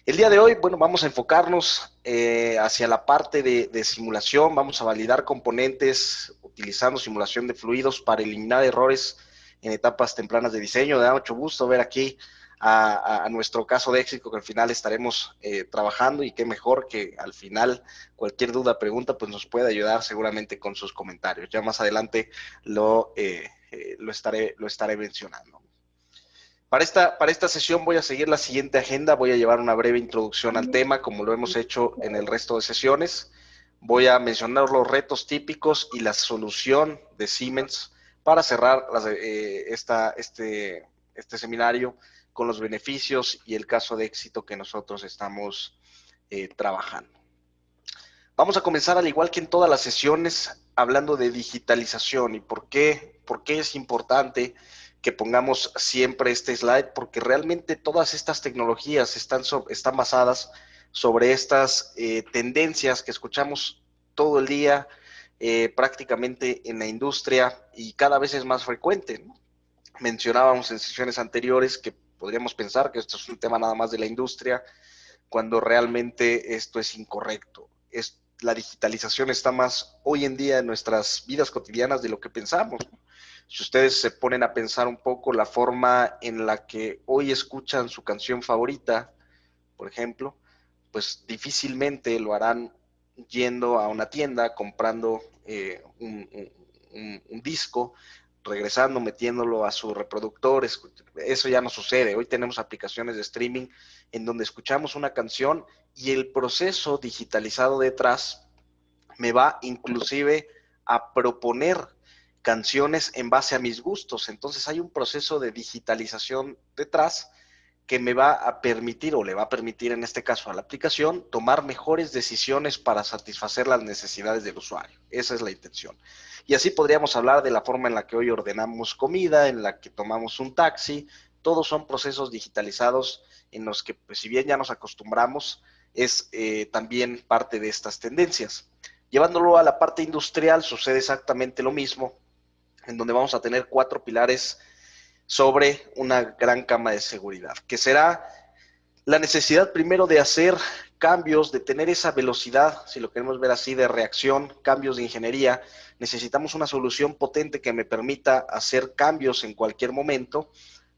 El día de hoy, bueno, vamos a enfocarnos hacia la parte de simulación, vamos a validar componentes utilizando simulación de fluidos para eliminar errores en etapas tempranas de diseño. Me da mucho gusto ver aquí a nuestro caso de éxito, que al final estaremos trabajando, y qué mejor que al final cualquier duda, pregunta, pues nos puede ayudar seguramente con sus comentarios. Ya más adelante lo estaré mencionando. Para esta sesión voy a seguir la siguiente agenda, voy a llevar una breve introducción al tema, como lo hemos hecho en el resto de sesiones. Voy a mencionar los retos típicos y la solución de Siemens para cerrar este seminario con los beneficios y el caso de éxito que nosotros estamos trabajando. Vamos a comenzar, al igual que en todas las sesiones, hablando de digitalización y por qué es importante que pongamos siempre este slide, porque realmente todas estas tecnologías están basadas sobre estas tendencias que escuchamos todo el día, prácticamente en la industria, y cada vez es más frecuente, ¿no? Mencionábamos en sesiones anteriores que podríamos pensar que esto es un tema nada más de la industria, cuando realmente esto es incorrecto. La digitalización está más hoy en día en nuestras vidas cotidianas de lo que pensamos. Si ustedes se ponen a pensar un poco la forma en la que hoy escuchan su canción favorita, por ejemplo, pues difícilmente lo harán yendo a una tienda, comprando un disco, regresando, metiéndolo a su reproductor. Eso ya no sucede. Hoy tenemos aplicaciones de streaming en donde escuchamos una canción y el proceso digitalizado detrás me va inclusive a proponer canciones en base a mis gustos. Entonces hay un proceso de digitalización detrás que me va a permitir, o le va a permitir en este caso a la aplicación, tomar mejores decisiones para satisfacer las necesidades del usuario. Esa es la intención. Y así podríamos hablar de la forma en la que hoy ordenamos comida, en la que tomamos un taxi. Todos son procesos digitalizados en los que, pues, si bien ya nos acostumbramos, es también parte de estas tendencias. Llevándolo a la parte industrial, sucede exactamente lo mismo, en donde vamos a tener 4 pilares sobre una gran cama de seguridad, que será la necesidad primero de hacer cambios, de tener esa velocidad, si lo queremos ver así, de reacción, cambios de ingeniería. Necesitamos una solución potente que me permita hacer cambios en cualquier momento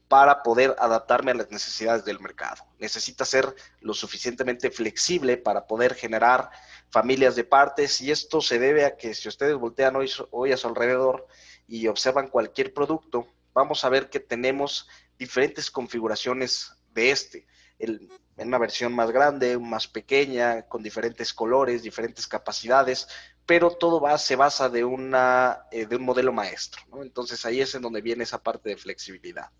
para poder adaptarme a las necesidades del mercado. Necesita ser lo suficientemente flexible para poder generar familias de partes, y esto se debe a que si ustedes voltean hoy a su alrededor y observan cualquier producto, vamos a ver que tenemos diferentes configuraciones de en una versión más grande, más pequeña, con diferentes colores, diferentes capacidades, pero todo se basa de un modelo maestro, ¿no? Entonces ahí es en donde viene esa parte de flexibilidad.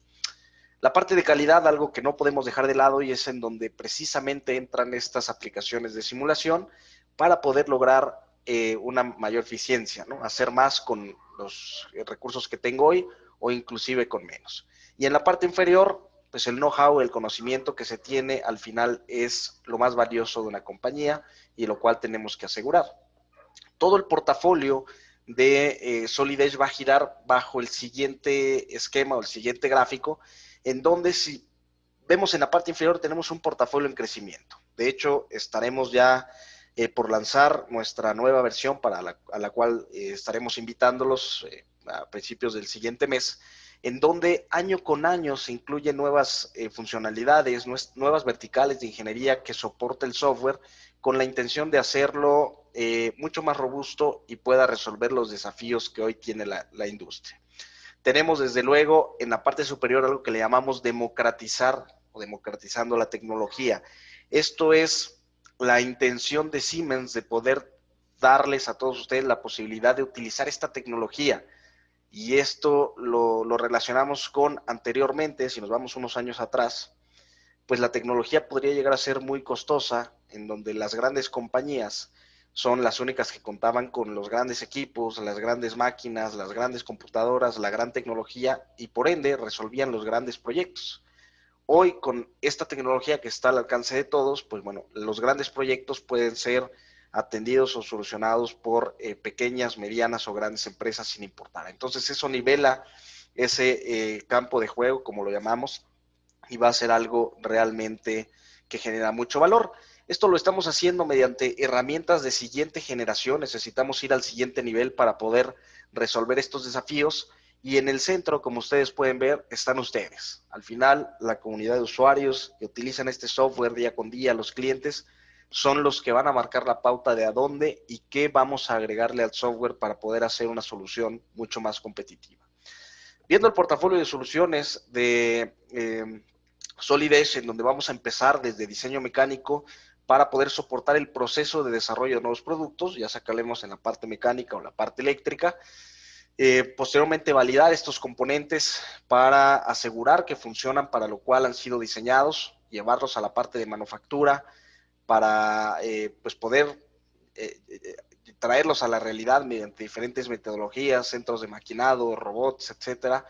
La parte de calidad, algo que no podemos dejar de lado, y es en donde precisamente entran estas aplicaciones de simulación para poder lograr una mayor eficiencia, ¿no? Hacer más con los recursos que tengo hoy, o inclusive con menos. Y en la parte inferior, pues el know-how, el conocimiento que se tiene al final es lo más valioso de una compañía, y lo cual tenemos que asegurar. Todo el portafolio de Solid Edge va a girar bajo el siguiente esquema o el siguiente gráfico, en donde, si vemos en la parte inferior, tenemos un portafolio en crecimiento. De hecho, estaremos ya por lanzar nuestra nueva versión a la cual estaremos invitándolos a principios del siguiente mes, en donde año con año se incluyen nuevas funcionalidades, nuevas verticales de ingeniería que soporta el software, con la intención de hacerlo mucho más robusto y pueda resolver los desafíos que hoy tiene la industria. Tenemos desde luego en la parte superior algo que le llamamos democratizar o democratizando la tecnología. Esto es la intención de Siemens de poder darles a todos ustedes la posibilidad de utilizar esta tecnología. Y esto lo relacionamos con anteriormente, si nos vamos unos años atrás, pues la tecnología podría llegar a ser muy costosa, en donde las grandes compañías son las únicas que contaban con los grandes equipos, las grandes máquinas, las grandes computadoras, la gran tecnología, y por ende resolvían los grandes proyectos. Hoy, con esta tecnología que está al alcance de todos, pues bueno, los grandes proyectos pueden ser atendidos o solucionados por pequeñas, medianas o grandes empresas sin importar. Entonces eso nivela ese campo de juego, como lo llamamos, y va a ser algo realmente que genera mucho valor. Esto lo estamos haciendo mediante herramientas de siguiente generación. Necesitamos ir al siguiente nivel para poder resolver estos desafíos. Y en el centro, como ustedes pueden ver, están ustedes. Al final, la comunidad de usuarios que utilizan este software día con día, los clientes, son los que van a marcar la pauta de a dónde y qué vamos a agregarle al software para poder hacer una solución mucho más competitiva. Viendo el portafolio de soluciones de Solid-Edge, en donde vamos a empezar desde diseño mecánico para poder soportar el proceso de desarrollo de nuevos productos, ya sea que hablemos en la parte mecánica o la parte eléctrica. Posteriormente validar estos componentes para asegurar que funcionan para lo cual han sido diseñados, llevarlos a la parte de manufactura para pues poder traerlos a la realidad mediante diferentes metodologías, centros de maquinado, robots, etcétera.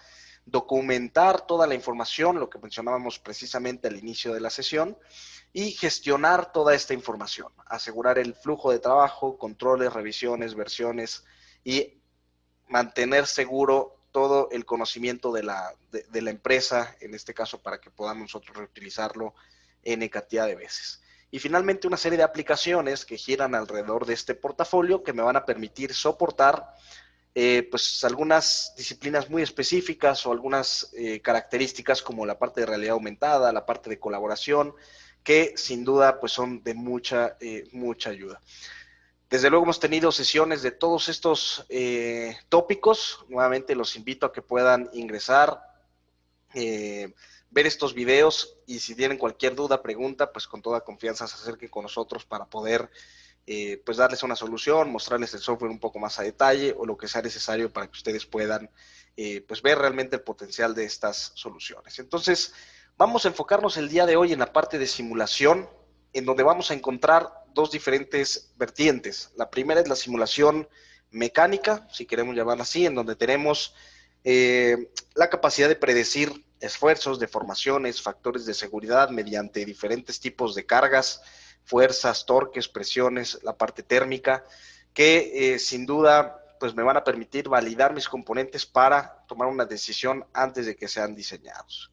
Documentar toda la información, lo que mencionábamos precisamente al inicio de la sesión, y gestionar toda esta información, asegurar el flujo de trabajo, controles, revisiones, versiones y mantener seguro todo el conocimiento de la empresa, en este caso para que podamos nosotros reutilizarlo N cantidad de veces. Y finalmente una serie de aplicaciones que giran alrededor de este portafolio que me van a permitir soportar pues algunas disciplinas muy específicas o algunas características como la parte de realidad aumentada, la parte de colaboración, que sin duda pues son de mucha ayuda. Desde luego hemos tenido sesiones de todos estos tópicos. Nuevamente los invito a que puedan ingresar, ver estos videos y si tienen cualquier duda, pregunta, pues con toda confianza se acerquen con nosotros para poder pues darles una solución, mostrarles el software un poco más a detalle o lo que sea necesario para que ustedes puedan pues ver realmente el potencial de estas soluciones. Entonces, vamos a enfocarnos el día de hoy en la parte de simulación, en donde vamos a encontrar dos diferentes vertientes. La primera es la simulación mecánica, si queremos llamarla así, en donde tenemos la capacidad de predecir esfuerzos, deformaciones, factores de seguridad mediante diferentes tipos de cargas, fuerzas, torques, presiones, la parte térmica, que sin duda pues me van a permitir validar mis componentes para tomar una decisión antes de que sean diseñados.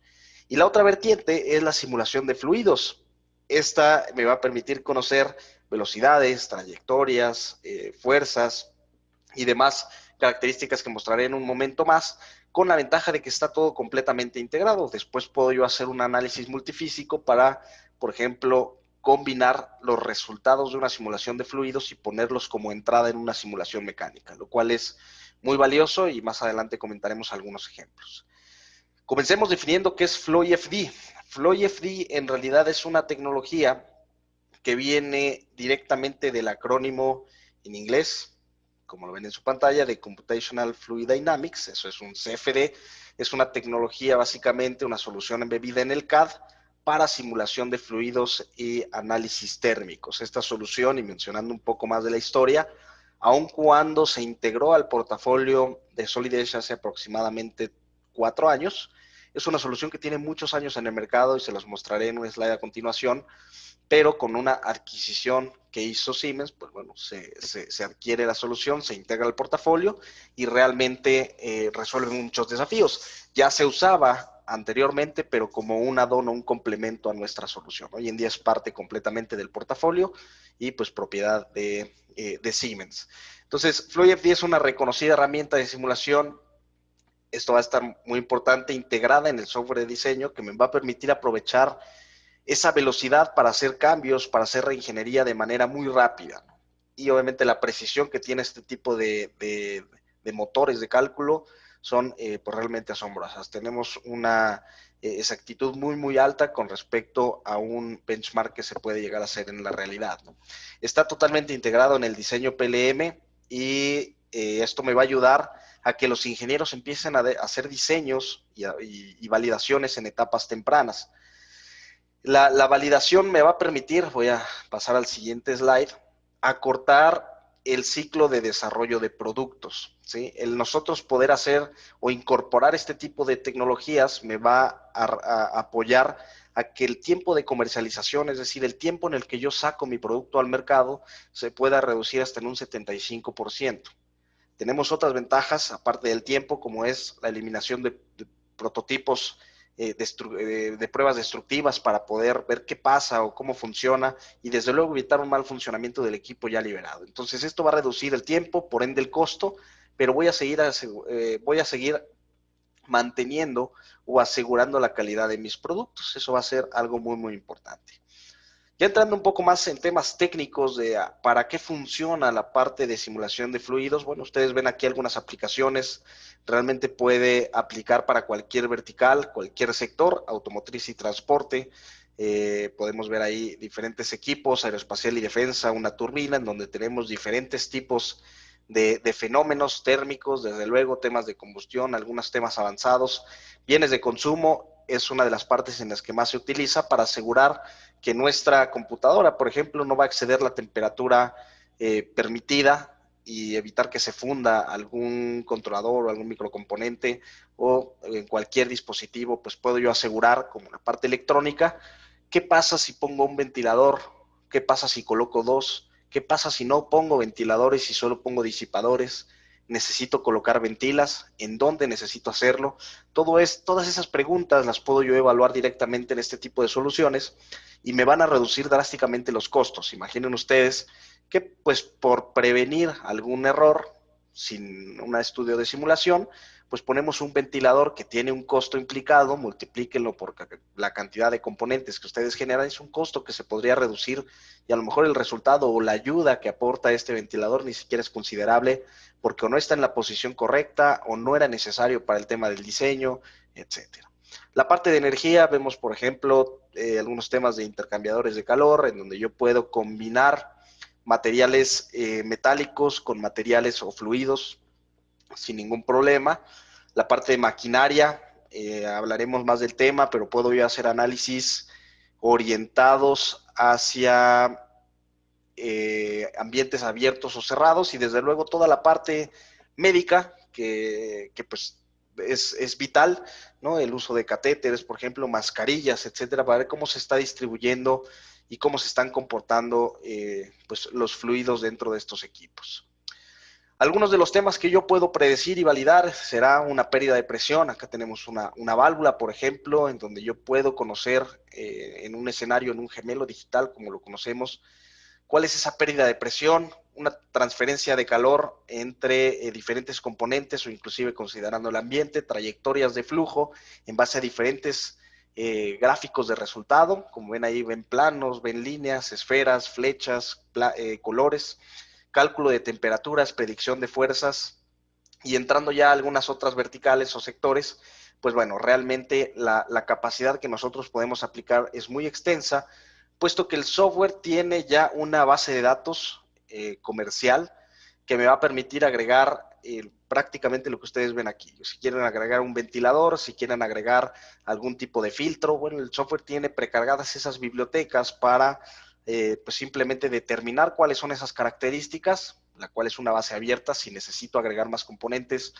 Y la otra vertiente es la simulación de fluidos. Esta me va a permitir conocer velocidades, trayectorias, fuerzas y demás características que mostraré en un momento más, con la ventaja de que está todo completamente integrado. Después puedo yo hacer un análisis multifísico para, por ejemplo, combinar los resultados de una simulación de fluidos y ponerlos como entrada en una simulación mecánica, lo cual es muy valioso y más adelante comentaremos algunos ejemplos. Comencemos definiendo qué es FlowIFD. FlowIFD en realidad es una tecnología que viene directamente del acrónimo en inglés, como lo ven en su pantalla, de Computational Fluid Dynamics. Eso es un CFD, es una tecnología básicamente, una solución embebida en el CAD para simulación de fluidos y análisis térmicos. Esta solución, y mencionando un poco más de la historia, aun cuando se integró al portafolio de Solid-Edge hace aproximadamente 4 años, es una solución que tiene muchos años en el mercado y se los mostraré en un slide a continuación, pero con una adquisición que hizo Siemens, pues bueno, se adquiere la solución, se integra al portafolio y realmente resuelve muchos desafíos. Ya se usaba anteriormente, pero como un add-on o un complemento a nuestra solución. Hoy en día es parte completamente del portafolio y pues propiedad de Siemens. Entonces, FlowIFD es una reconocida herramienta de simulación. Esto va a estar muy importante, integrada en el software de diseño, que me va a permitir aprovechar esa velocidad para hacer cambios, para hacer reingeniería de manera muy rápida. Y obviamente la precisión que tiene este tipo de motores de cálculo son pues realmente asombrosas. Tenemos una exactitud muy alta con respecto a un benchmark que se puede llegar a hacer en la realidad, ¿no? Está totalmente integrado en el diseño PLM y esto me va a ayudar a que los ingenieros empiecen a hacer diseños y validaciones en etapas tempranas. La validación me va a permitir, voy a pasar al siguiente slide, acortar el ciclo de desarrollo de productos, ¿sí? El nosotros poder hacer o incorporar este tipo de tecnologías me va a apoyar a que el tiempo de comercialización, es decir, el tiempo en el que yo saco mi producto al mercado, se pueda reducir hasta en un 75%. Tenemos otras ventajas, aparte del tiempo, como es la eliminación de prototipos de pruebas destructivas para poder ver qué pasa o cómo funciona y desde luego evitar un mal funcionamiento del equipo ya liberado. Entonces esto va a reducir el tiempo, por ende el costo, pero voy a seguir manteniendo o asegurando la calidad de mis productos. Eso va a ser algo muy, muy importante. Ya entrando un poco más en temas técnicos de para qué funciona la parte de simulación de fluidos, bueno, ustedes ven aquí algunas aplicaciones, realmente puede aplicar para cualquier vertical, cualquier sector, automotriz y transporte. Podemos ver ahí diferentes equipos, aeroespacial y defensa, una turbina, en donde tenemos diferentes tipos de fenómenos térmicos, desde luego temas de combustión, algunos temas avanzados, bienes de consumo, es una de las partes en las que más se utiliza para asegurar que nuestra computadora, por ejemplo, no va a exceder la temperatura permitida y evitar que se funda algún controlador o algún microcomponente o en cualquier dispositivo, pues puedo yo asegurar, como la parte electrónica, qué pasa si pongo un ventilador, qué pasa si coloco dos, qué pasa si no pongo ventiladores y solo pongo disipadores, necesito colocar ventilas, en dónde necesito hacerlo. Todas esas preguntas las puedo yo evaluar directamente en este tipo de soluciones y me van a reducir drásticamente los costos. Imaginen ustedes que pues por prevenir algún error sin un estudio de simulación, pues ponemos un ventilador que tiene un costo implicado, multiplíquenlo por la cantidad de componentes que ustedes generan, es un costo que se podría reducir y a lo mejor el resultado o la ayuda que aporta este ventilador ni siquiera es considerable porque o no está en la posición correcta o no era necesario para el tema del diseño, etcétera. La parte de energía, vemos por ejemplo algunos temas de intercambiadores de calor, en donde yo puedo combinar materiales metálicos con materiales o fluidos sin ningún problema. La parte de maquinaria, hablaremos más del tema, pero puedo yo hacer análisis orientados hacia ambientes abiertos o cerrados y desde luego toda la parte médica que pues es vital, ¿no? El uso de catéteres, por ejemplo, mascarillas, etcétera, para ver cómo se está distribuyendo y cómo se están comportando pues los fluidos dentro de estos equipos. Algunos de los temas que yo puedo predecir y validar será una pérdida de presión. Acá tenemos una válvula, por ejemplo, en donde yo puedo conocer en un escenario, en un gemelo digital, como lo conocemos, cuál es esa pérdida de presión, una transferencia de calor entre diferentes componentes o inclusive considerando el ambiente, trayectorias de flujo en base a diferentes gráficos de resultado. Como ven ahí, ven planos, ven líneas, esferas, flechas, colores, cálculo de temperaturas, predicción de fuerzas y entrando ya a algunas otras verticales o sectores, pues bueno, realmente la capacidad que nosotros podemos aplicar es muy extensa, puesto que el software tiene ya una base de datos comercial que me va a permitir agregar prácticamente lo que ustedes ven aquí. Si quieren agregar un ventilador, si quieren agregar algún tipo de filtro, bueno, el software tiene precargadas esas bibliotecas para pues simplemente determinar cuáles son esas características, la cual es una base abierta. Si necesito agregar más componentes,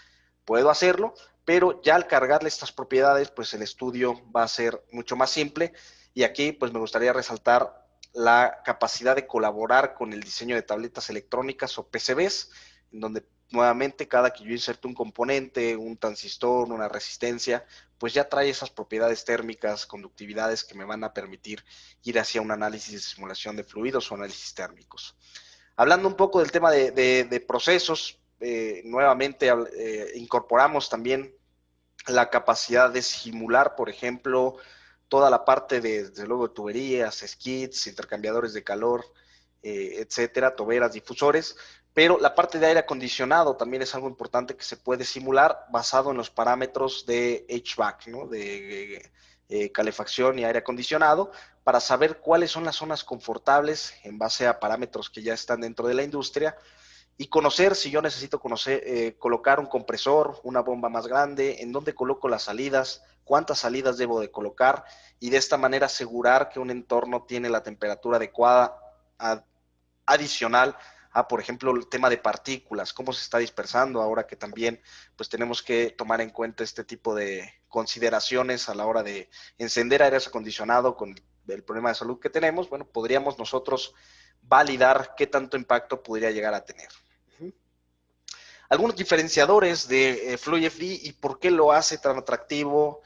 puedo hacerlo, pero ya al cargarle estas propiedades, pues el estudio va a ser mucho más simple. Y aquí, pues me gustaría resaltar la capacidad de colaborar con el diseño de tabletas electrónicas o PCBs, en donde nuevamente cada que yo inserto un componente, un transistor, una resistencia, pues ya trae esas propiedades térmicas, conductividades que me van a permitir ir hacia un análisis de simulación de fluidos o análisis térmicos. Hablando un poco del tema de procesos, nuevamente incorporamos también la capacidad de simular, por ejemplo, toda la parte desde luego, de tuberías, skids, intercambiadores de calor, etcétera, toberas, difusores, pero la parte de aire acondicionado también es algo importante que se puede simular basado en los parámetros de HVAC, ¿no? De calefacción y aire acondicionado, para saber cuáles son las zonas confortables en base a parámetros que ya están dentro de la industria y conocer si yo necesito colocar un compresor, una bomba más grande, en dónde coloco las salidas, cuántas salidas debo de colocar y de esta manera asegurar que un entorno tiene la temperatura adecuada adicional a, por ejemplo, el tema de partículas, cómo se está dispersando ahora que también pues tenemos que tomar en cuenta este tipo de consideraciones a la hora de encender aires acondicionado con el problema de salud que tenemos, bueno, podríamos nosotros validar qué tanto impacto podría llegar a tener. Algunos diferenciadores de FluidFD y por qué lo hace tan atractivo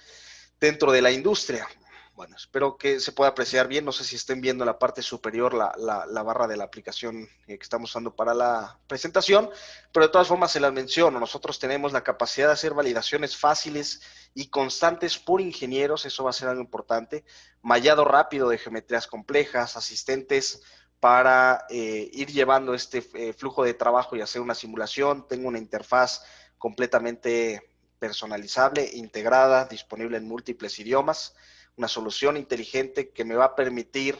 dentro de la industria. Bueno, espero que se pueda apreciar bien. No sé si estén viendo en la parte superior la barra de la aplicación que estamos usando para la presentación, pero de todas formas se las menciono. Nosotros tenemos la capacidad de hacer validaciones fáciles y constantes por ingenieros, eso va a ser algo importante. Mallado rápido de geometrías complejas, asistentes para ir llevando este flujo de trabajo y hacer una simulación. Tengo una interfaz completamente personalizable, integrada, disponible en múltiples idiomas, una solución inteligente que me va a permitir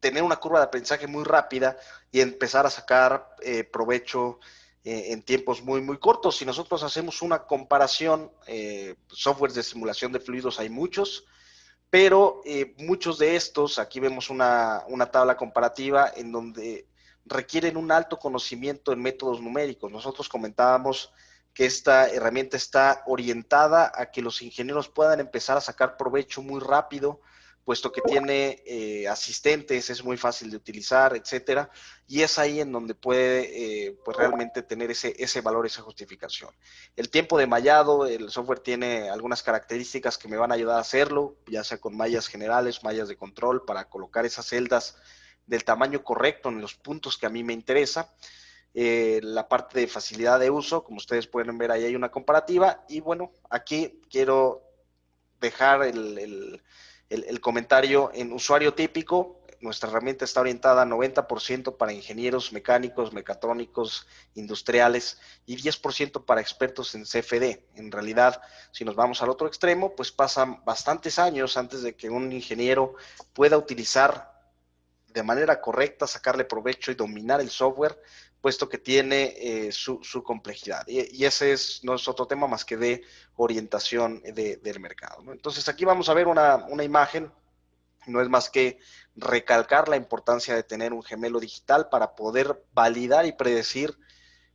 tener una curva de aprendizaje muy rápida y empezar a sacar provecho en tiempos muy cortos. Si nosotros hacemos una comparación, softwares de simulación de fluidos hay muchos, pero muchos de estos, aquí vemos una tabla comparativa en donde requieren un alto conocimiento en métodos numéricos. Nosotros comentábamos que esta herramienta está orientada a que los ingenieros puedan empezar a sacar provecho muy rápido, puesto que tiene asistentes, es muy fácil de utilizar, etcétera, y es ahí en donde puede pues realmente tener ese valor, esa justificación. El tiempo de mallado, el software tiene algunas características que me van a ayudar a hacerlo, ya sea con mallas generales, mallas de control, para colocar esas celdas del tamaño correcto en los puntos que a mí me interesa. La parte de facilidad de uso, como ustedes pueden ver, ahí hay una comparativa, y bueno, aquí quiero dejar el comentario en usuario típico. Nuestra herramienta está orientada a 90% para ingenieros mecánicos, mecatrónicos, industriales y 10% para expertos en CFD. En realidad, si nos vamos al otro extremo, pues pasan bastantes años antes de que un ingeniero pueda utilizar de manera correcta, sacarle provecho y dominar el software, puesto que tiene su complejidad. Y ese no es otro tema más que de orientación del mercado, ¿no? Entonces aquí vamos a ver una imagen, no es más que recalcar la importancia de tener un gemelo digital para poder validar y predecir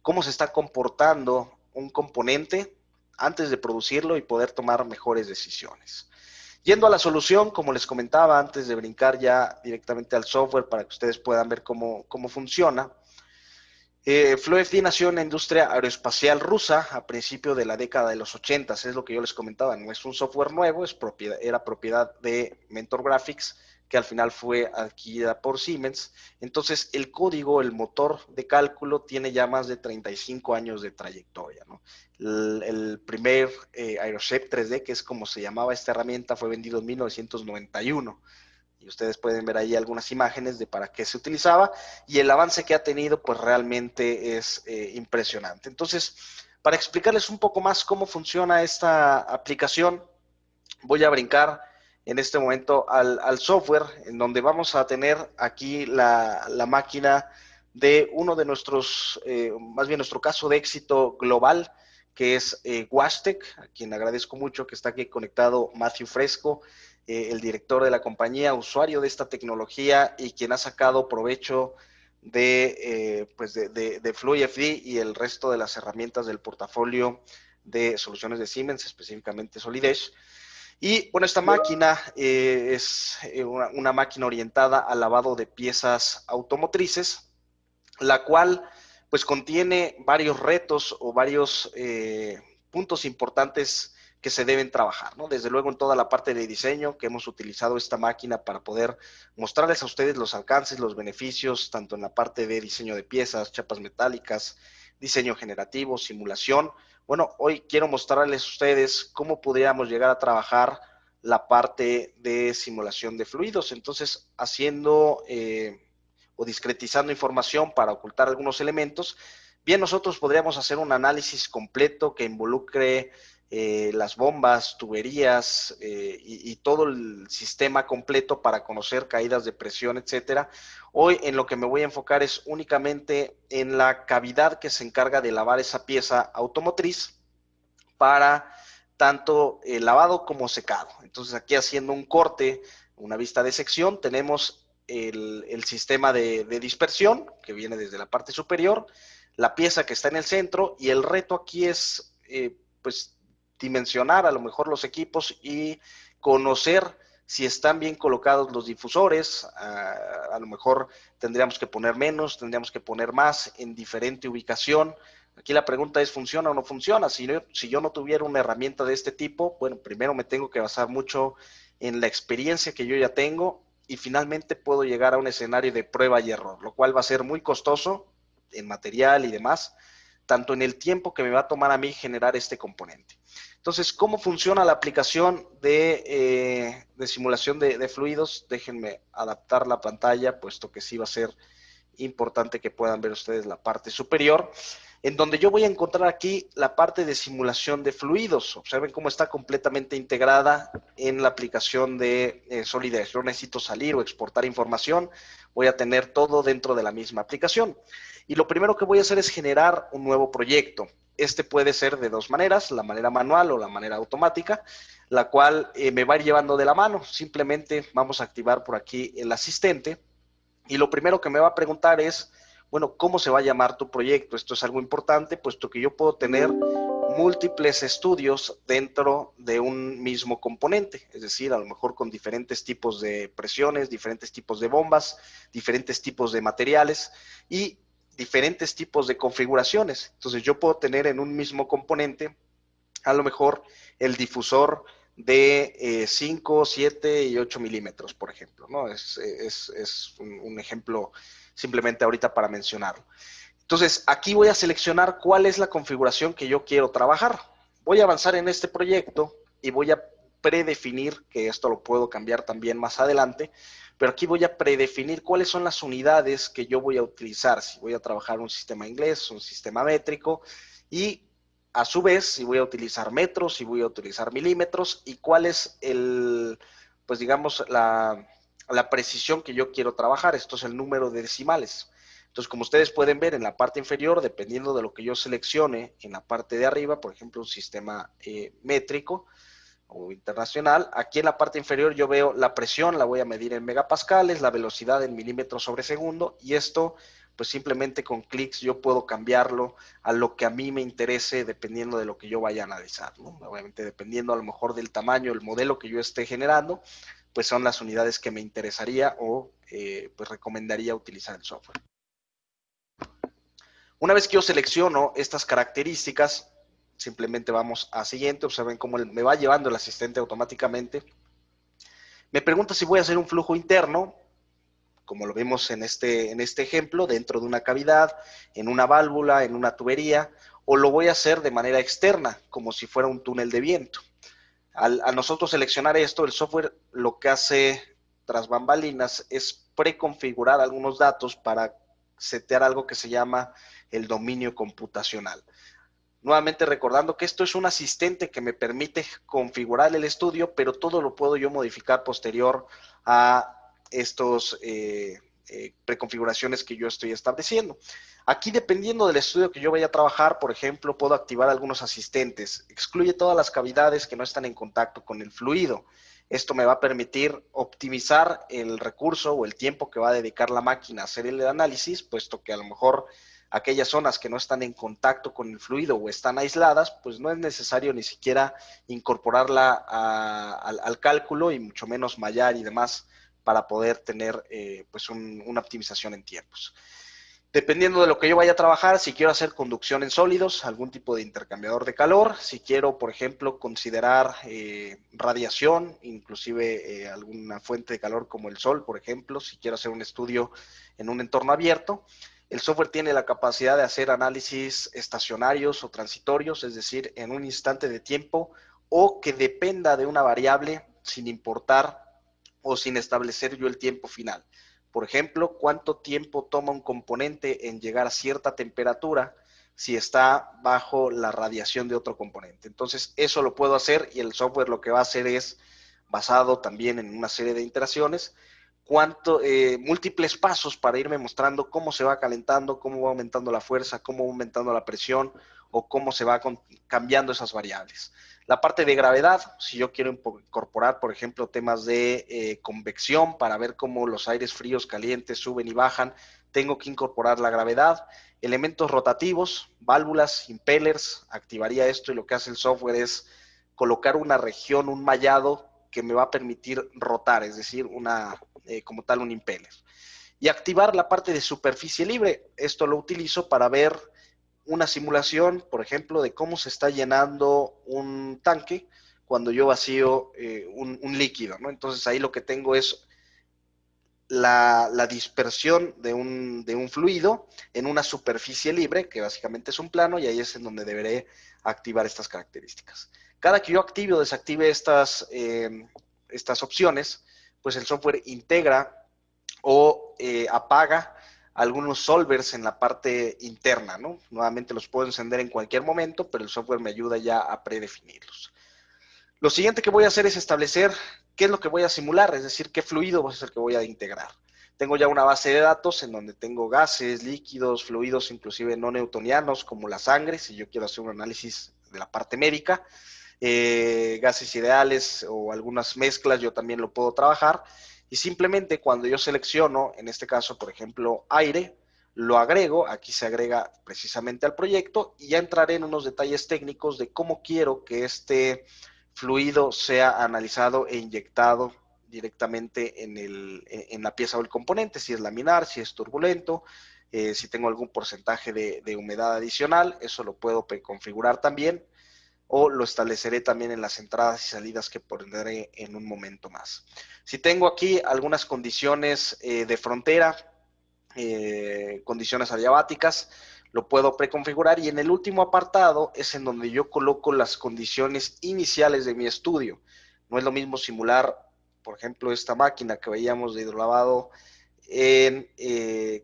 cómo se está comportando un componente antes de producirlo y poder tomar mejores decisiones. Yendo a la solución, como les comentaba antes de brincar ya directamente al software para que ustedes puedan ver cómo funciona, FluidFD nació en la industria aeroespacial rusa a principios de la década de los 80, es lo que yo les comentaba, no es un software nuevo, era propiedad de Mentor Graphics, que al final fue adquirida por Siemens. Entonces, el código, el motor de cálculo, tiene ya más de 35 años de trayectoria, ¿no? El primer Aeroshep 3D, que es como se llamaba esta herramienta, fue vendido en 1991. Y ustedes pueden ver ahí algunas imágenes de para qué se utilizaba, y el avance que ha tenido pues realmente es impresionante. Entonces, para explicarles un poco más cómo funciona esta aplicación, voy a brincar en este momento al software, en donde vamos a tener aquí la máquina de uno de nuestros, más bien nuestro caso de éxito global, que es Washtec, a quien agradezco mucho que está aquí conectado Matthew Fresco, el director de la compañía, usuario de esta tecnología y quien ha sacado provecho de FluidFD y el resto de las herramientas del portafolio de soluciones de Siemens, específicamente Solid Edge. Y bueno, esta máquina es una máquina orientada al lavado de piezas automotrices, la cual pues contiene varios retos o varios puntos importantes que se deben trabajar, ¿no? Desde luego en toda la parte de diseño, que hemos utilizado esta máquina para poder mostrarles a ustedes los alcances, los beneficios, tanto en la parte de diseño de piezas, chapas metálicas, diseño generativo, simulación. Bueno, hoy quiero mostrarles a ustedes cómo podríamos llegar a trabajar la parte de simulación de fluidos. Entonces, haciendo o discretizando información para ocultar algunos elementos, bien nosotros podríamos hacer un análisis completo que involucre las bombas, tuberías y todo el sistema completo para conocer caídas de presión, etcétera. Hoy en lo que me voy a enfocar es únicamente en la cavidad que se encarga de lavar esa pieza automotriz para tanto lavado como secado. Entonces aquí haciendo un corte, una vista de sección, tenemos el sistema de dispersión que viene desde la parte superior, la pieza que está en el centro, y el reto aquí es pues dimensionar a lo mejor los equipos y conocer si están bien colocados los difusores. A lo mejor tendríamos que poner menos, tendríamos que poner más en diferente ubicación. Aquí la pregunta es, ¿funciona o no funciona? Si yo no tuviera una herramienta de este tipo, bueno, primero me tengo que basar mucho en la experiencia que yo ya tengo y finalmente puedo llegar a un escenario de prueba y error, lo cual va a ser muy costoso en material y demás, tanto en el tiempo que me va a tomar a mí generar este componente. Entonces, ¿cómo funciona la aplicación de simulación de fluidos? Déjenme adaptar la pantalla, puesto que sí va a ser importante que puedan ver ustedes la parte superior, en donde yo voy a encontrar aquí la parte de simulación de fluidos. Observen cómo está completamente integrada en la aplicación de Solidez. Yo necesito salir o exportar información, voy a tener todo dentro de la misma aplicación. Y lo primero que voy a hacer es generar un nuevo proyecto. Este puede ser de dos maneras, la manera manual o la manera automática, la cual me va a ir llevando de la mano. Simplemente vamos a activar por aquí el asistente y lo primero que me va a preguntar es, bueno, ¿cómo se va a llamar tu proyecto? Esto es algo importante, puesto que yo puedo tener múltiples estudios dentro de un mismo componente, es decir, a lo mejor con diferentes tipos de presiones, diferentes tipos de bombas, diferentes tipos de materiales y diferentes tipos de configuraciones. Entonces yo puedo tener en un mismo componente a lo mejor el difusor de 5, 7 y 8 milímetros, por ejemplo, ¿no? Es un ejemplo simplemente ahorita para mencionarlo. Entonces, aquí voy a seleccionar cuál es la configuración que yo quiero trabajar. Voy a avanzar en este proyecto y voy a predefinir, que esto lo puedo cambiar también más adelante, pero aquí voy a predefinir cuáles son las unidades que yo voy a utilizar, si voy a trabajar un sistema inglés, un sistema métrico, y a su vez, si voy a utilizar metros, si voy a utilizar milímetros, y cuál es pues digamos, la precisión que yo quiero trabajar. Esto es el número de decimales. Entonces, como ustedes pueden ver en la parte inferior, dependiendo de lo que yo seleccione en la parte de arriba, por ejemplo, un sistema métrico o internacional, aquí en la parte inferior yo veo la presión, la voy a medir en megapascales, la velocidad en milímetros sobre segundo, y esto, pues simplemente con clics yo puedo cambiarlo a lo que a mí me interese dependiendo de lo que yo vaya a analizar, ¿no? Obviamente dependiendo a lo mejor del tamaño, el modelo que yo esté generando, pues son las unidades que me interesaría o pues recomendaría utilizar el software. Una vez que yo selecciono estas características, simplemente vamos a siguiente, observen cómo me va llevando el asistente automáticamente. Me pregunta si voy a hacer un flujo interno, como lo vemos en este ejemplo, dentro de una cavidad, en una válvula, en una tubería, o lo voy a hacer de manera externa, como si fuera un túnel de viento. A nosotros seleccionar esto, el software lo que hace tras bambalinas es preconfigurar algunos datos para setear algo que se llama el dominio computacional. Nuevamente recordando que esto es un asistente que me permite configurar el estudio, pero todo lo puedo yo modificar posterior a estos preconfiguraciones que yo estoy estableciendo. Aquí, dependiendo del estudio que yo vaya a trabajar, por ejemplo, puedo activar algunos asistentes. Excluye todas las cavidades que no están en contacto con el fluido. Esto me va a permitir optimizar el recurso o el tiempo que va a dedicar la máquina a hacer el análisis, puesto que a lo mejor aquellas zonas que no están en contacto con el fluido o están aisladas, pues no es necesario ni siquiera incorporarla al cálculo y mucho menos mallar y demás para poder tener pues una optimización en tiempos. Dependiendo de lo que yo vaya a trabajar, si quiero hacer conducción en sólidos, algún tipo de intercambiador de calor, si quiero, por ejemplo, considerar radiación, inclusive alguna fuente de calor como el sol, por ejemplo, si quiero hacer un estudio en un entorno abierto, el software tiene la capacidad de hacer análisis estacionarios o transitorios, es decir, en un instante de tiempo, o que dependa de una variable sin importar o sin establecer yo el tiempo final. Por ejemplo, cuánto tiempo toma un componente en llegar a cierta temperatura si está bajo la radiación de otro componente. Entonces, eso lo puedo hacer y el software lo que va a hacer es, basado también en una serie de iteraciones, múltiples pasos para irme mostrando cómo se va calentando, cómo va aumentando la fuerza, cómo va aumentando la presión o cómo se va cambiando esas variables. La parte de gravedad, si yo quiero incorporar, por ejemplo, temas de convección para ver cómo los aires fríos, calientes suben y bajan, tengo que incorporar la gravedad. Elementos rotativos, válvulas, impellers, activaría esto y lo que hace el software es colocar una región, un mallado que me va a permitir rotar, es decir, como tal un impeller. Y activar la parte de superficie libre. Esto lo utilizo para ver una simulación, por ejemplo, de cómo se está llenando un tanque cuando yo vacío un líquido, ¿no? Entonces ahí lo que tengo es la dispersión de un fluido en una superficie libre, que básicamente es un plano, y ahí es en donde deberé activar estas características. Cada que yo active o desactive estas opciones, pues el software integra o apaga algunos solvers en la parte interna, ¿no? Nuevamente los puedo encender en cualquier momento, pero el software me ayuda ya a predefinirlos. Lo siguiente que voy a hacer es establecer qué es lo que voy a simular, es decir, qué fluido va a ser el que voy a integrar. Tengo ya una base de datos en donde tengo gases, líquidos, fluidos, inclusive no newtonianos, como la sangre, si yo quiero hacer un análisis de la parte médica, gases ideales o algunas mezclas, yo también lo puedo trabajar. Y simplemente cuando yo selecciono, en este caso, por ejemplo, aire, lo agrego, aquí se agrega precisamente al proyecto, y ya entraré en unos detalles técnicos de cómo quiero que este fluido sea analizado e inyectado directamente en la pieza o el componente, si es laminar, si es turbulento, si tengo algún porcentaje de humedad adicional, eso lo puedo configurar también, o lo estableceré también en las entradas y salidas que pondré en un momento más. Si tengo aquí algunas condiciones de frontera, condiciones adiabáticas, lo puedo preconfigurar, y en el último apartado es en donde yo coloco las condiciones iniciales de mi estudio. No es lo mismo simular, por ejemplo, esta máquina que veíamos de hidrolavado en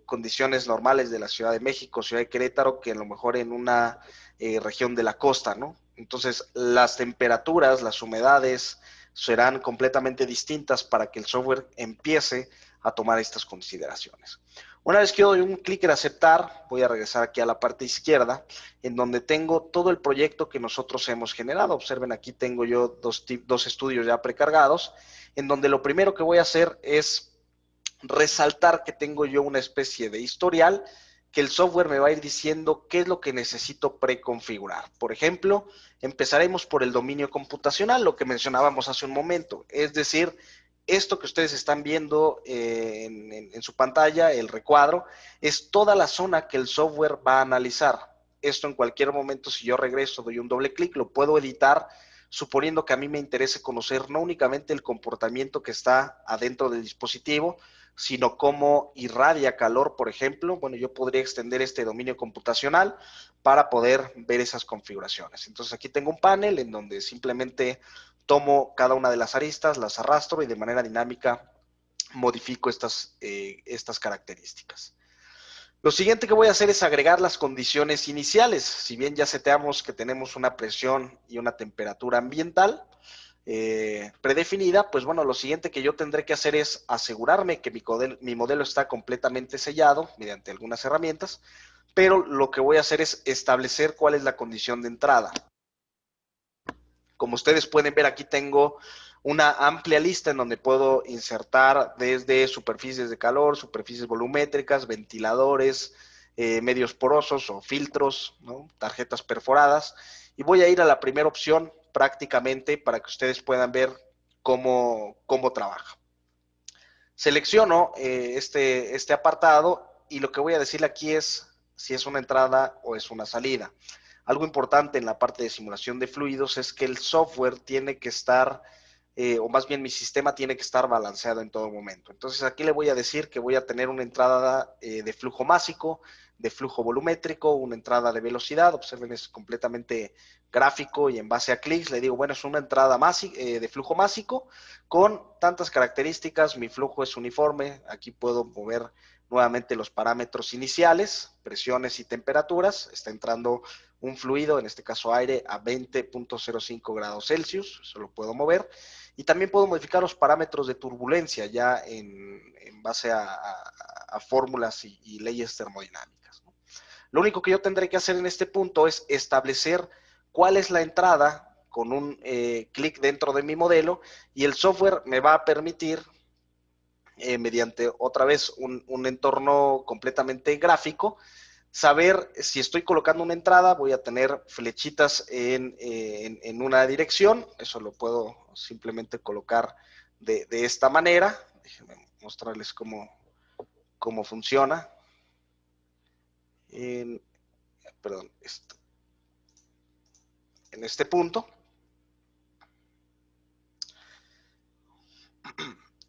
condiciones normales de la Ciudad de México, Ciudad de Querétaro, que a lo mejor en una región de la costa, ¿no? Entonces, las temperaturas, las humedades serán completamente distintas para que el software empiece a tomar estas consideraciones. Una vez que doy un clic en aceptar, voy a regresar aquí a la parte izquierda, en donde tengo todo el proyecto que nosotros hemos generado. Observen, aquí tengo yo dos estudios ya precargados, en donde lo primero que voy a hacer es resaltar que tengo yo una especie de historial que el software me va a ir diciendo qué es lo que necesito preconfigurar. Por ejemplo, empezaremos por el dominio computacional, lo que mencionábamos hace un momento, es decir, esto que ustedes están viendo en su pantalla, el recuadro, es toda la zona que el software va a analizar. Esto en cualquier momento, si yo regreso, doy un doble clic, lo puedo editar, suponiendo que a mí me interese conocer no únicamente el comportamiento que está adentro del dispositivo, sino cómo irradia calor, por ejemplo. Bueno, yo podría extender este dominio computacional para poder ver esas configuraciones. Entonces aquí tengo un panel en donde simplemente tomo cada una de las aristas, las arrastro y de manera dinámica modifico estas características. Lo siguiente que voy a hacer es agregar las condiciones iniciales. Si bien ya seteamos que tenemos una presión y una temperatura ambiental predefinida, pues bueno, lo siguiente que yo tendré que hacer es asegurarme que mi modelo está completamente sellado mediante algunas herramientas, pero lo que voy a hacer es establecer cuál es la condición de entrada. Como ustedes pueden ver, aquí tengo una amplia lista en donde puedo insertar desde superficies de calor, superficies volumétricas, ventiladores, medios porosos o filtros, ¿no? Tarjetas perforadas, y voy a ir a la primera opción prácticamente para que ustedes puedan ver cómo trabaja. Selecciono este apartado, y lo que voy a decirle aquí es si es una entrada o es una salida. Algo importante en la parte de simulación de fluidos es que el software tiene que estar, o más bien mi sistema tiene que estar balanceado en todo momento. Entonces aquí le voy a decir que voy a tener una entrada de flujo másico, de flujo volumétrico, una entrada de velocidad. Observen, es completamente gráfico y en base a clics le digo, bueno, es una entrada de flujo másico con tantas características, mi flujo es uniforme, aquí puedo mover nuevamente los parámetros iniciales, presiones y temperaturas, está entrando un fluido, en este caso aire, a 20.05 grados Celsius, eso lo puedo mover, y también puedo modificar los parámetros de turbulencia ya en base a fórmulas y leyes termodinámicas, ¿no? Lo único que yo tendré que hacer en este punto es establecer cuál es la entrada con un clic dentro de mi modelo, y el software me va a permitir, mediante otra vez un entorno completamente gráfico, Saber si estoy colocando una entrada, voy a tener flechitas en una dirección. Eso lo puedo simplemente colocar de esta manera. Déjenme mostrarles cómo funciona. Perdón, en este punto.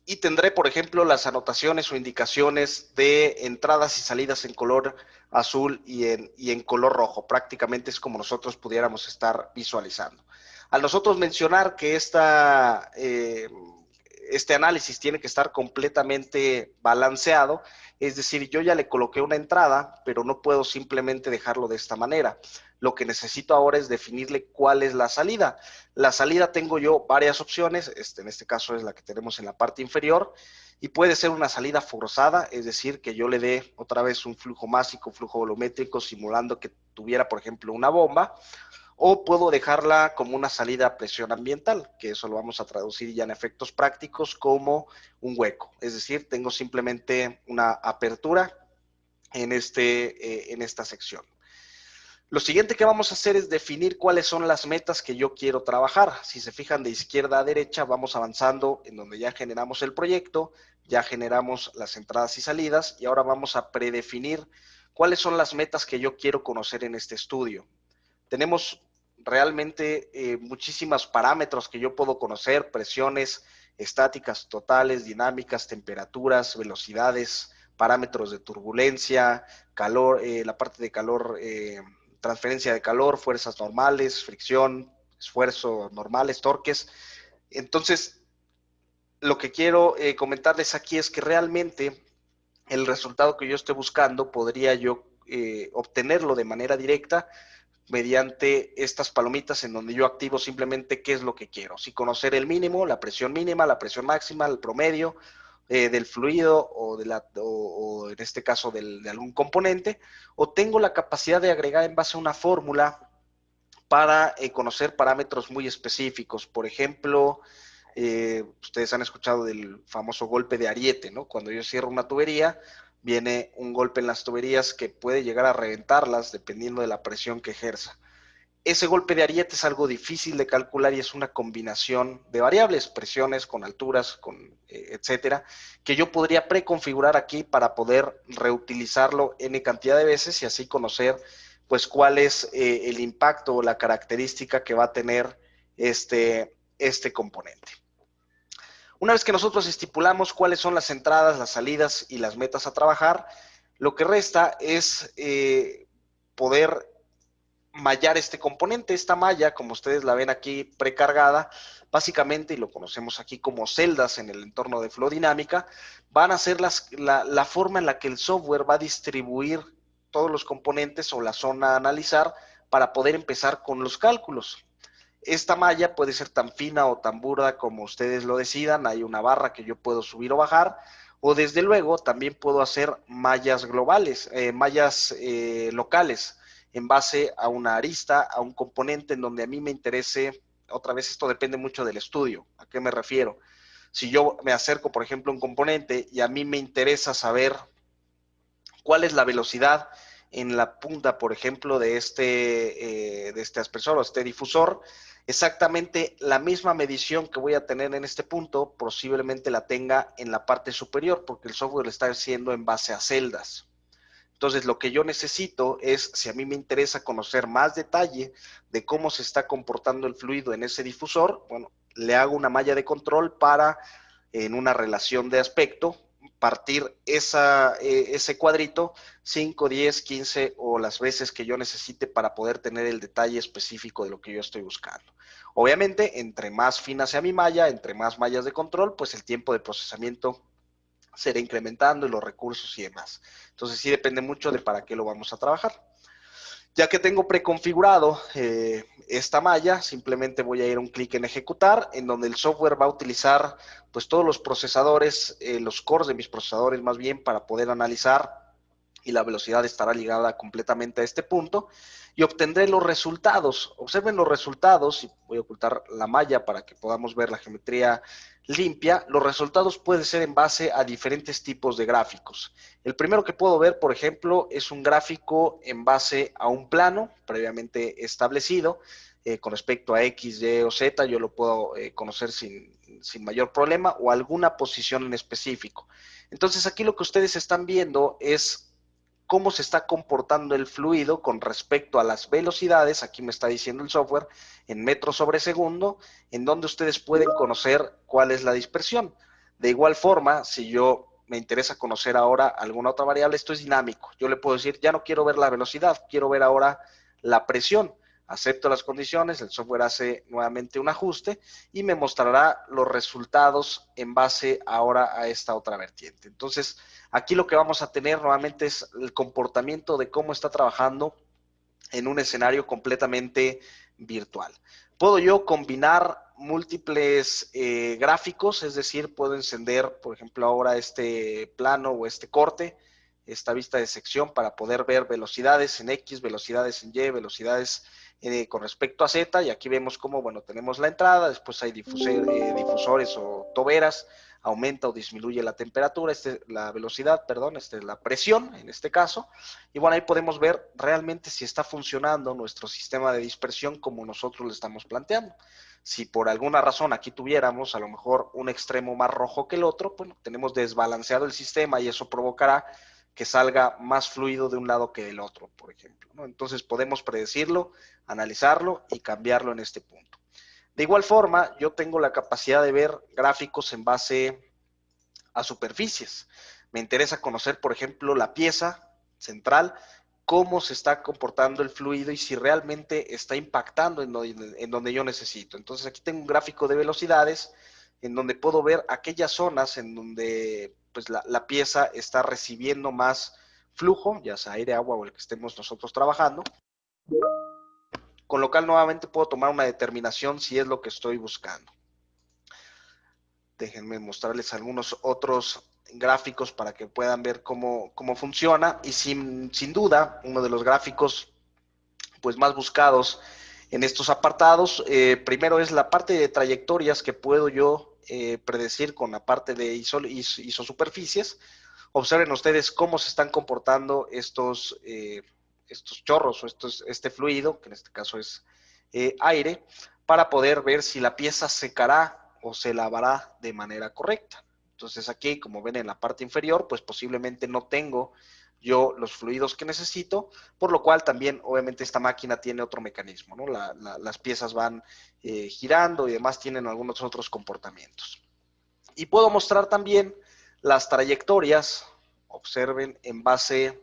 Y tendré, por ejemplo, las anotaciones o indicaciones de entradas y salidas en color azul y en color rojo. Prácticamente es como nosotros pudiéramos estar visualizando. Al nosotros mencionar que este análisis tiene que estar completamente balanceado, es decir, yo ya le coloqué una entrada, pero no puedo simplemente dejarlo de esta manera. Lo que necesito ahora es definirle cuál es la salida. La salida tengo yo varias opciones, en este caso es la que tenemos en la parte inferior, y puede ser una salida forzada, es decir, que yo le dé otra vez un flujo másico, flujo volumétrico, simulando que tuviera, por ejemplo, una bomba, o puedo dejarla como una salida a presión ambiental, que eso lo vamos a traducir ya en efectos prácticos como un hueco, es decir, tengo simplemente una apertura en esta sección. Lo siguiente que vamos a hacer es definir cuáles son las metas que yo quiero trabajar. Si se fijan de izquierda a derecha, vamos avanzando en donde ya generamos el proyecto, ya generamos las entradas y salidas y ahora vamos a predefinir cuáles son las metas que yo quiero conocer en este estudio. Tenemos realmente muchísimos parámetros que yo puedo conocer, presiones estáticas totales, dinámicas, temperaturas, velocidades, parámetros de turbulencia, calor, la parte de calor, transferencia de calor, fuerzas normales, fricción, esfuerzo normales, torques. Entonces, lo que quiero comentarles aquí es que realmente el resultado que yo estoy buscando podría yo obtenerlo de manera directa mediante estas palomitas en donde yo activo simplemente qué es lo que quiero. Si conocer el mínimo, la presión mínima, la presión máxima, el promedio del fluido o en este caso de algún componente, o tengo la capacidad de agregar en base a una fórmula para conocer parámetros muy específicos. Por ejemplo, ustedes han escuchado del famoso golpe de ariete, ¿no? Cuando yo cierro una tubería, viene un golpe en las tuberías que puede llegar a reventarlas dependiendo de la presión que ejerza. Ese golpe de ariete es algo difícil de calcular y es una combinación de variables, presiones con alturas, etcétera, que yo podría preconfigurar aquí para poder reutilizarlo n cantidad de veces y así conocer pues cuál es el impacto o la característica que va a tener este componente. Una vez que nosotros estipulamos cuáles son las entradas, las salidas y las metas a trabajar, lo que resta es poder mallar este componente. Esta malla, como ustedes la ven aquí precargada, básicamente, y lo conocemos aquí como celdas en el entorno de flow dinámica, van a ser la forma en la que el software va a distribuir todos los componentes o la zona a analizar para poder empezar con los cálculos. Esta malla puede ser tan fina o tan burda como ustedes lo decidan. Hay una barra que yo puedo subir o bajar. O desde luego también puedo hacer mallas globales, mallas locales en base a una arista, a un componente en donde a mí me interese. Otra vez esto depende mucho del estudio. ¿A qué me refiero? Si yo me acerco, por ejemplo, a un componente y a mí me interesa saber cuál es la velocidad en la punta, por ejemplo, de este aspersor o este difusor, exactamente la misma medición que voy a tener en este punto, posiblemente la tenga en la parte superior, porque el software está haciendo en base a celdas. Entonces, lo que yo necesito es, si a mí me interesa conocer más detalle de cómo se está comportando el fluido en ese difusor, bueno, le hago una malla de control para, en una relación de aspecto, partir ese cuadrito 5, 10, 15 o las veces que yo necesite para poder tener el detalle específico de lo que yo estoy buscando. Obviamente, entre más fina sea mi malla, entre más mallas de control, pues el tiempo de procesamiento será incrementando y los recursos y demás. Entonces sí depende mucho de para qué lo vamos a trabajar. Ya que tengo preconfigurado esta malla, simplemente voy a ir a un clic en ejecutar, en donde el software va a utilizar pues todos los procesadores, los cores de mis procesadores más bien, para poder analizar y la velocidad estará ligada completamente a este punto, y obtendré los resultados. Observen los resultados, y voy a ocultar la malla para que podamos ver la geometría limpia. Los resultados pueden ser en base a diferentes tipos de gráficos. El primero que puedo ver, por ejemplo, es un gráfico en base a un plano previamente establecido. Con respecto a X, Y o Z, yo lo puedo conocer sin mayor problema, o alguna posición en específico. Entonces aquí lo que ustedes están viendo es cómo se está comportando el fluido con respecto a las velocidades, aquí me está diciendo el software, en metros sobre segundo, en donde ustedes pueden conocer cuál es la dispersión. De igual forma, si yo me interesa conocer ahora alguna otra variable, esto es dinámico. Yo le puedo decir, ya no quiero ver la velocidad, quiero ver ahora la presión. Acepto las condiciones, el software hace nuevamente un ajuste y me mostrará los resultados en base ahora a esta otra vertiente. Entonces, aquí lo que vamos a tener nuevamente es el comportamiento de cómo está trabajando en un escenario completamente virtual. Puedo yo combinar múltiples gráficos, es decir, puedo encender, por ejemplo, ahora este plano o este corte, esta vista de sección para poder ver velocidades en X, velocidades en Y, velocidades con respecto a Z, y aquí vemos cómo, bueno, tenemos la entrada, después hay difusores o toberas, aumenta o disminuye la temperatura, la velocidad, perdón, la presión en este caso, y bueno, ahí podemos ver realmente si está funcionando nuestro sistema de dispersión como nosotros lo estamos planteando. Si por alguna razón aquí tuviéramos a lo mejor un extremo más rojo que el otro, bueno, tenemos desbalanceado el sistema y eso provocará que salga más fluido de un lado que del otro, por ejemplo, ¿no? Entonces podemos predecirlo, analizarlo y cambiarlo en este punto. De igual forma, yo tengo la capacidad de ver gráficos en base a superficies. Me interesa conocer, por ejemplo, la pieza central, cómo se está comportando el fluido y si realmente está impactando en donde yo necesito. Entonces aquí tengo un gráfico de velocidades en donde puedo ver aquellas zonas en donde pues, la pieza está recibiendo más flujo, ya sea aire, agua o el que estemos nosotros trabajando, con lo cual nuevamente puedo tomar una determinación si es lo que estoy buscando. Déjenme mostrarles algunos otros gráficos para que puedan ver cómo funciona, y sin duda uno de los gráficos pues más buscados en estos apartados, primero es la parte de trayectorias que puedo yo predecir con la parte de isosuperficies. Observen ustedes cómo se están comportando estos chorros o este fluido, que en este caso es aire, para poder ver si la pieza secará o se lavará de manera correcta. Entonces aquí, como ven en la parte inferior, pues posiblemente no tengo yo los fluidos que necesito, por lo cual también obviamente esta máquina tiene otro mecanismo, ¿no? Las piezas van girando y demás tienen algunos otros comportamientos. Y puedo mostrar también las trayectorias, observen, en base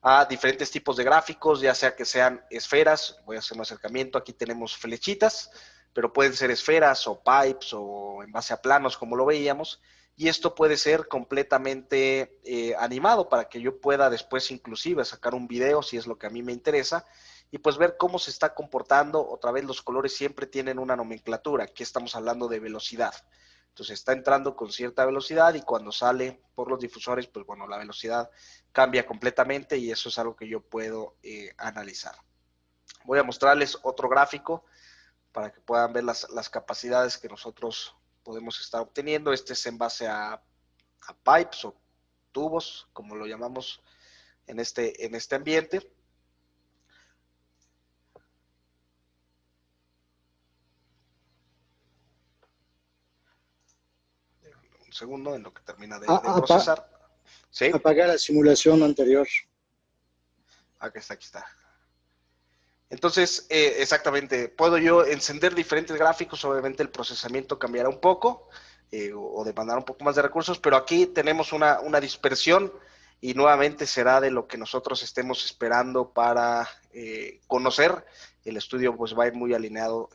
a diferentes tipos de gráficos, ya sea que sean esferas, voy a hacer un acercamiento, aquí tenemos flechitas, pero pueden ser esferas o pipes o en base a planos como lo veíamos, y esto puede ser completamente animado para que yo pueda después inclusive sacar un video si es lo que a mí me interesa, y pues ver cómo se está comportando. Otra vez los colores siempre tienen una nomenclatura, aquí estamos hablando de velocidad. Entonces está entrando con cierta velocidad y cuando sale por los difusores, pues bueno, la velocidad cambia completamente y eso es algo que yo puedo analizar. Voy a mostrarles otro gráfico para que puedan ver las capacidades que nosotros podemos estar obteniendo. Este es en base a pipes o tubos, como lo llamamos en este ambiente. Un segundo en lo que termina de procesar. ¿Sí? Apagar la simulación anterior. Aquí está. Entonces, exactamente, puedo yo encender diferentes gráficos, obviamente el procesamiento cambiará un poco o demandar un poco más de recursos, pero aquí tenemos una dispersión y nuevamente será de lo que nosotros estemos esperando para conocer. El estudio pues va a ir muy alineado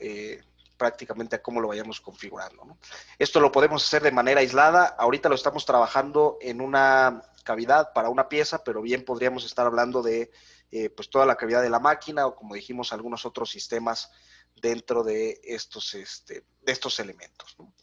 prácticamente a cómo lo vayamos configurando, ¿no? Esto lo podemos hacer de manera aislada, ahorita lo estamos trabajando en una cavidad para una pieza, pero bien podríamos estar hablando de pues toda la cavidad de la máquina o como dijimos algunos otros sistemas dentro de estos elementos, ¿no?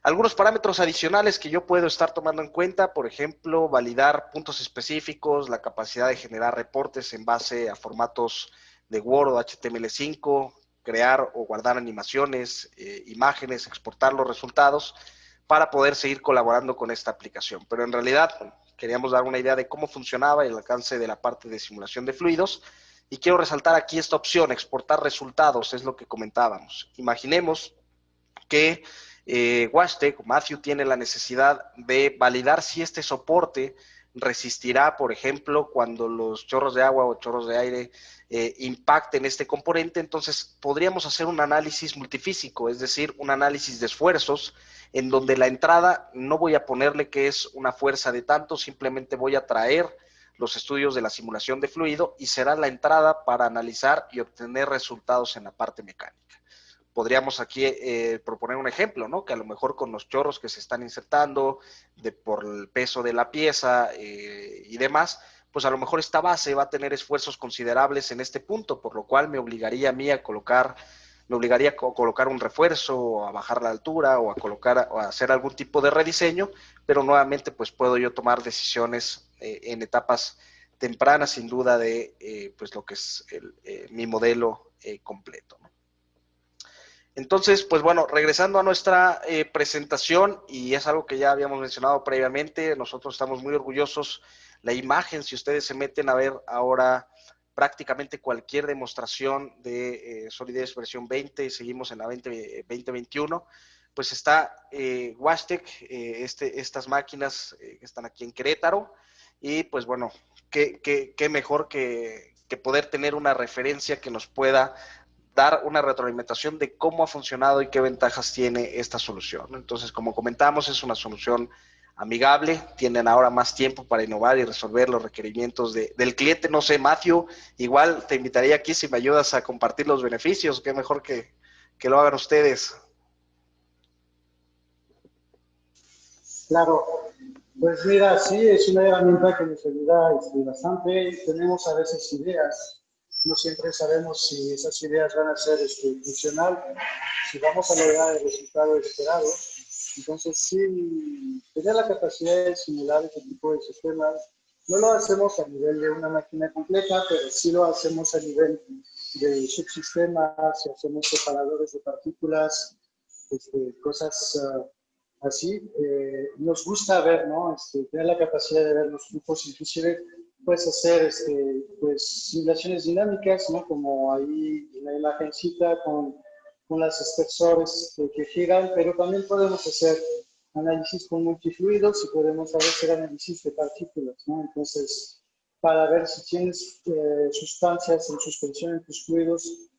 Algunos parámetros adicionales que yo puedo estar tomando en cuenta, por ejemplo, validar puntos específicos, la capacidad de generar reportes en base a formatos de Word o HTML5, crear o guardar animaciones, imágenes, exportar los resultados para poder seguir colaborando con esta aplicación. Pero en realidad queríamos dar una idea de cómo funcionaba el alcance de la parte de simulación de fluidos y quiero resaltar aquí esta opción, exportar resultados, es lo que comentábamos. Imaginemos que Washtec, Matthew, tiene la necesidad de validar si este soporte resistirá, por ejemplo, cuando los chorros de agua o chorros de aire impacten este componente. Entonces podríamos hacer un análisis multifísico, es decir, un análisis de esfuerzos, en donde la entrada no voy a ponerle que es una fuerza de tanto, simplemente voy a traer los estudios de la simulación de fluido y será la entrada para analizar y obtener resultados en la parte mecánica. Podríamos aquí proponer un ejemplo, ¿no? Que a lo mejor con los chorros que se están insertando, por el peso de la pieza y demás, pues a lo mejor esta base va a tener esfuerzos considerables en este punto, por lo cual me obligaría a mí a colocar un refuerzo, o a bajar la altura, o a colocar, o a hacer algún tipo de rediseño, pero nuevamente pues puedo yo tomar decisiones en etapas tempranas, sin duda, de pues lo que es mi modelo completo, ¿no? Entonces, pues bueno, regresando a nuestra presentación, y es algo que ya habíamos mencionado previamente, nosotros estamos muy orgullosos. La imagen, si ustedes se meten a ver ahora prácticamente cualquier demostración de Solidez versión 20, seguimos en la 2021, pues está Washtec, estas máquinas que están aquí en Querétaro, y pues bueno, qué mejor que poder tener una referencia que nos pueda dar una retroalimentación de cómo ha funcionado y qué ventajas tiene esta solución. Entonces, como comentamos, es una solución amigable, tienen ahora más tiempo para innovar y resolver los requerimientos del cliente. No sé, Matthew, igual te invitaría aquí si me ayudas a compartir los beneficios, qué mejor que lo hagan ustedes. Claro, pues mira, sí, es una herramienta que nos ayuda bastante. Tenemos a veces ideas, no siempre sabemos si esas ideas van a ser funcional, si vamos a lograr el resultado esperado. Entonces, sí, tener la capacidad de simular este tipo de sistemas, no lo hacemos a nivel de una máquina completa, pero sí lo hacemos a nivel de subsistemas, hacemos separadores de partículas, cosas así. Nos gusta ver, ¿no? Tener la capacidad de ver los flujos, inclusive puedes hacer pues, simulaciones dinámicas, ¿no? Como ahí en la imagencita con los espesores que giran, pero también podemos hacer análisis con multifluidos y podemos hacer análisis de partículas, ¿no? Entonces, para ver si tienes sustancias en suspensión en tus fluidos,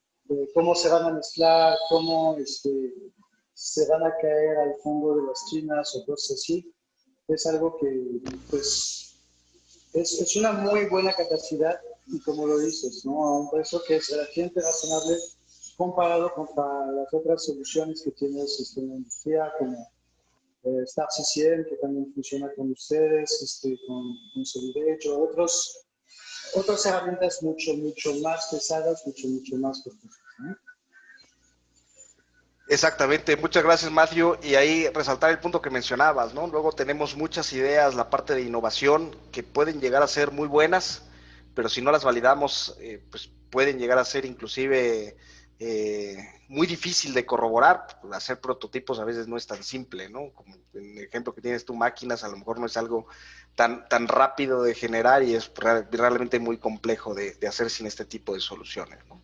cómo se van a mezclar, cómo se van a caer al fondo de las chinas o cosas así. Es algo que, pues, es una muy buena capacidad y como lo dices, ¿no? A un precio que es relativamente razonable comparado con las otras soluciones que tiene el sistema de industria, como Star CCM, que también funciona con ustedes, con Solidage o otras herramientas mucho más pesadas, mucho más costosas, ¿no? Exactamente, muchas gracias, Matthew, y ahí resaltar el punto que mencionabas, ¿no? Luego tenemos muchas ideas, la parte de innovación, que pueden llegar a ser muy buenas, pero si no las validamos, pues pueden llegar a ser inclusive muy difícil de corroborar. Hacer prototipos a veces no es tan simple, ¿no? Como en el ejemplo que tienes tú, máquinas, a lo mejor no es algo tan rápido de generar y es realmente muy complejo de hacer sin este tipo de soluciones, ¿no?